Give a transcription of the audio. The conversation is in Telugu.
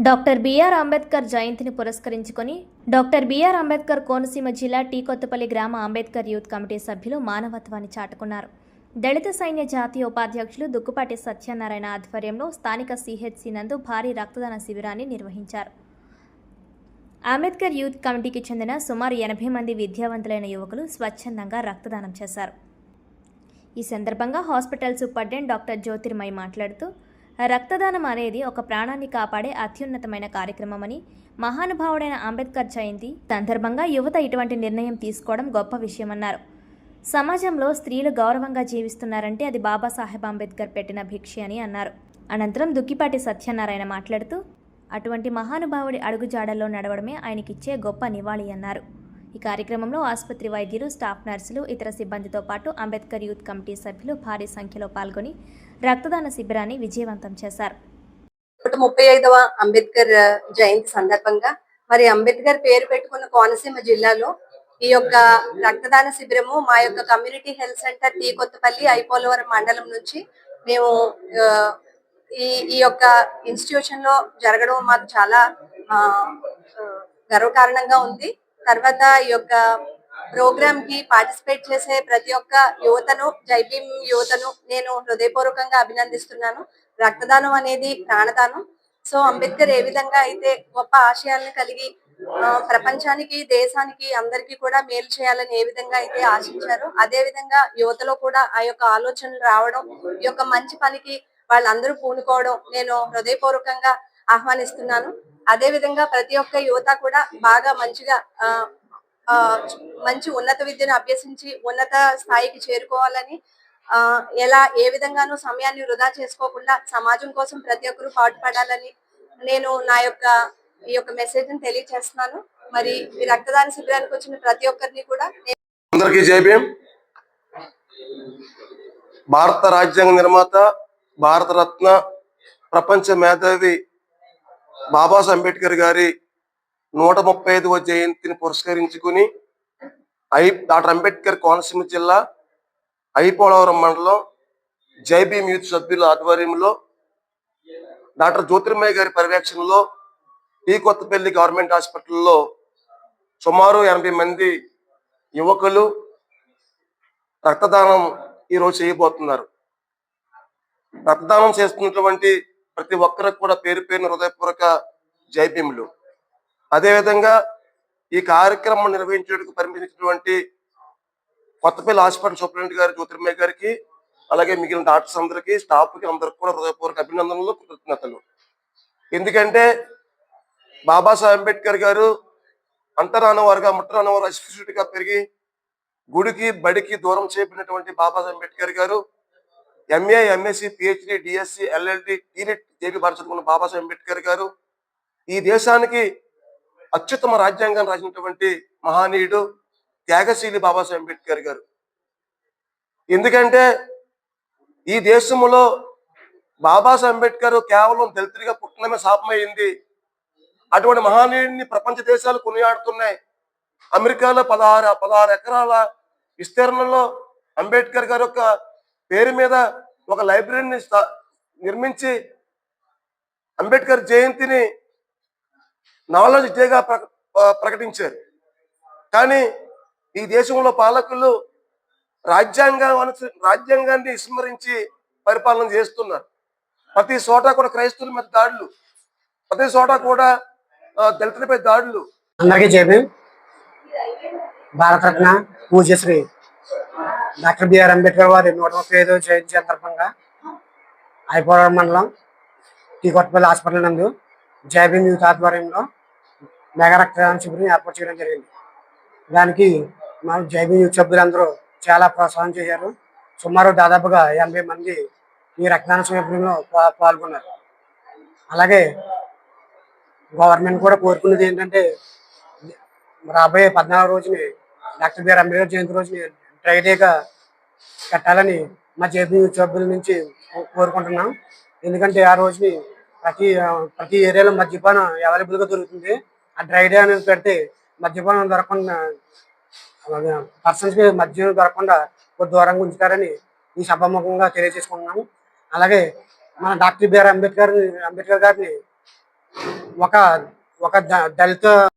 డాక్టర్ బిఆర్ అంబేద్కర్ జయంతిని పురస్కరించుకొని డాక్టర్ బిఆర్ అంబేద్కర్ కోనసీమ జిల్లా టీ కొత్తపల్లి గ్రామ అంబేద్కర్ యూత్ కమిటీ సభ్యులు మానవత్వాన్ని చాటుకున్నారు. దళిత సైన్య జాతీయ ఉపాధ్యక్షులు దుక్కుపాటి సత్యనారాయణ ఆధ్వర్యంలో స్థానిక సిహెచ్సి నందు భారీ రక్తదాన శిబిరాన్ని నిర్వహించారు. అంబేద్కర్ యూత్ కమిటీకి చెందిన సుమారు 80 మంది విద్యావంతులైన యువకులు స్వచ్ఛందంగా రక్తదానం చేశారు. ఈ సందర్భంగా హాస్పిటల్ సూపరింటెండెంట్ డాక్టర్ జ్యోతిర్మయి మాట్లాడుతూ, రక్తదానం అనేది ఒక ప్రాణాన్ని కాపాడే అత్యున్నతమైన కార్యక్రమమని, మహానుభావుడైన అంబేద్కర్ జయంతి సందర్భంగా యువత ఇటువంటి నిర్ణయం తీసుకోవడం గొప్ప విషయమన్నారు. సమాజంలో స్త్రీలు గౌరవంగా జీవిస్తున్నారంటే అది బాబాసాహెబ్ అంబేద్కర్ పెట్టిన భిక్ష అని అన్నారు. అనంతరం దుక్కిపాటి సత్యనారాయణ మాట్లాడుతూ, అటువంటి మహానుభావుడి అడుగుజాడల్లో నడవడమే ఆయనకిచ్చే గొప్ప నివాళి అన్నారు. ఈ కార్యక్రమంలో ఆసుపత్రి వైద్యులు, స్టాఫ్ నర్సులు, ఇతర సిబ్బందితో పాటు అంబేద్కర్ యూత్ కమిటీ సభ్యులు భారీ సంఖ్యలో పాల్గొని రక్తదాన శిబిరాన్ని విజయవంతం చేశారు. 35వ అంబేద్కర్ జయంతి సందర్భంగా మరి అంబేద్కర్ పేరు పెట్టుకున్న కోనసీమ జిల్లాలో ఈ యొక్క రక్తదాన శిబిరము మా యొక్క community health centre T Kothapalli I Polavaram మండలం నుంచి మేము ఈ యొక్క ఇన్స్టిట్యూషన్ లో జరగడం మాకు చాలా గర్వకారణంగా ఉంది. తర్వాత ఈ యొక్క ప్రోగ్రామ్ కి పార్టిసిపేట్ చేసే ప్రతి ఒక్క యువతను, జైభీం యువతను నేను హృదయపూర్వకంగా అభినందిస్తున్నాను. రక్తదానం అనేది ప్రాణదానం. సో అంబేద్కర్ ఏ విధంగా అయితే గొప్ప ఆశయాలను కలిగి ప్రపంచానికి, దేశానికి, అందరికీ కూడా మేలు చేయాలని ఏ విధంగా అయితే ఆశించారో అదే విధంగా యువతలో కూడా ఆ యొక్క ఆలోచనలు రావడం, ఈ యొక్క మంచి పనికి వాళ్ళందరూ పూనుకోవడం నేను హృదయపూర్వకంగా ఆహ్వానిస్తున్నాను. అదే విధంగా ప్రతి ఒక్క యువత కూడా బాగా మంచిగా మంచి ఉన్నత విద్యను అభ్యసించి ఉన్నత స్థాయికి చేరుకోవాలని, ఏ విధంగానూ సమయాన్ని వృధా చేసుకోకుండా సమాజం కోసం ప్రతి ఒక్కరూ పాటుపడాలని నేను ఈ యొక్క మెసేజ్ ని తెలియజేస్తున్నాను. మరి ఈ రక్తదాన శిబిరానికి వచ్చిన ప్రతి ఒక్కరిని కూడా అందరికీ జై భీమ్. భారత రాజ్యాంగ నిర్మాత, భారతరత్న, ప్రపంచ మేధావి బాబాసాహెబ్ అంబేద్కర్ గారి 135వ జయంతిని పురస్కరించుకుని డాక్టర్ అంబేద్కర్ కోనసీమ జిల్లా ఐపోలవరం మండలం జై భీమ్ యూత్ సభ్యుల ఆధ్వర్యంలో డాక్టర్ జ్యోతిర్మయ్య గారి పర్యవేక్షణలో టీ కొత్తపల్లి గవర్నమెంట్ హాస్పిటల్లో సుమారు 80 మంది యువకులు రక్తదానం ఈరోజు చేయబోతున్నారు. రక్తదానం చేస్తున్నటువంటి ప్రతి ఒక్కరికి కూడా పేరు పేరున హృదయపూర్వక జై భీములు. అదేవిధంగా ఈ కార్యక్రమం నిర్వహించడానికి పరిమితించినటువంటి కొత్తపల్లి హాస్పిటల్ సూపరింటెండెంట్ గారు జ్యోతిర్మయ్య గారికి, అలాగే మిగిలిన డాక్టర్స్ అందరికీ, స్టాఫ్కి అందరికి కూడా హృదయపూర్వక అభినందనలు, కృతజ్ఞతలు. ఎందుకంటే బాబాసాహెబ్ అంబేద్కర్ గారు అంటరానివారుగా, ముట్టరానివారు అస్పృశ్యుడిగా పెరిగి గుడికి, బడికి దూరం చేయబడినటువంటి బాబాసాహెబ్ అంబేద్కర్ గారు MA, MSc, PhD, DSc, LLD, టీనెట్, జేపీ భారత చదువుకున్న బాబాసాహెబ్ అంబేద్కర్ గారు ఈ దేశానికి అత్యుత్తమ రాజ్యాంగాన్ని రాసినటువంటి మహానీయుడు, త్యాగశీలి బాబాసాహెబ్ అంబేద్కర్ గారు. ఎందుకంటే ఈ దేశంలో బాబాసాహెబ్ అంబేద్కర్ కేవలం దళితుడిగా పుట్టడమే శాపమైంది. అటువంటి మహానీయుడిని ప్రపంచ దేశాలు కొనియాడుతున్నాయి. అమెరికాలో 16 ఎకరాల విస్తీర్ణంలో అంబేద్కర్ గారి యొక్క పేరు మీద ఒక లైబ్రరీని నిర్మించి అంబేద్కర్ జయంతిని నాలెడ్జ్ డేగా ప్రకటించారు. కానీ ఈ దేశంలో పాలకులు రాజ్యాంగాన్ని విస్మరించి పరిపాలన చేస్తున్నారు. ప్రతి చోట కూడా క్రైస్తవుల మీద దాడులు, ప్రతి చోట కూడా దళితులపై దాడులు. అందరికీ జై భీమ్. భారతరత్న పూజ్యశ్రీ డాక్టర్ బిఆర్ అంబేద్కర్ వారి 135వ జయంతి సందర్భంగా ఐపోలవరం మండలం టీ కొత్తపల్లి హాస్పిటల్ నందు జై భీమ్ యూత్ ఆధ్వర్యంలో మెగా రక్తదాన శిబిరం ఏర్పాటు చేయడం జరిగింది. దానికి మా జై భీమ్ యూత్ సభ్యులందరూ చాలా ప్రోత్సాహం చేశారు. సుమారు దాదాపుగా 80 మంది ఈ రక్తదాన శిబిరంలో పాల్గొన్నారు. అలాగే గవర్నమెంట్ కూడా కోరుకున్నది ఏంటంటే రాబోయే 14వ రోజుని డాక్టర్ బిఆర్ అంబేద్కర్ జయంతి రోజుని డ్రై డేగా కట్టాలని మా జేబీ సభ్యుల నుంచి కోరుకుంటున్నాం. ఎందుకంటే ఆ రోజుని ప్రతి ఏరియాలో మద్యపానం అవైలబుల్గా దొరుకుతుంది. ఆ డ్రై డే అనేది పెడితే మద్యపానం దొరకకుండా, పర్సన్స్కి మద్యం దొరకకుండా కొద్ది దూరంగా ఉంచుతారని ఈ సభాముఖంగా తెలియజేసుకుంటున్నాము. అలాగే మన డాక్టర్ బిఆర్ అంబేద్కర్ గారిని ఒక ఒక దళిత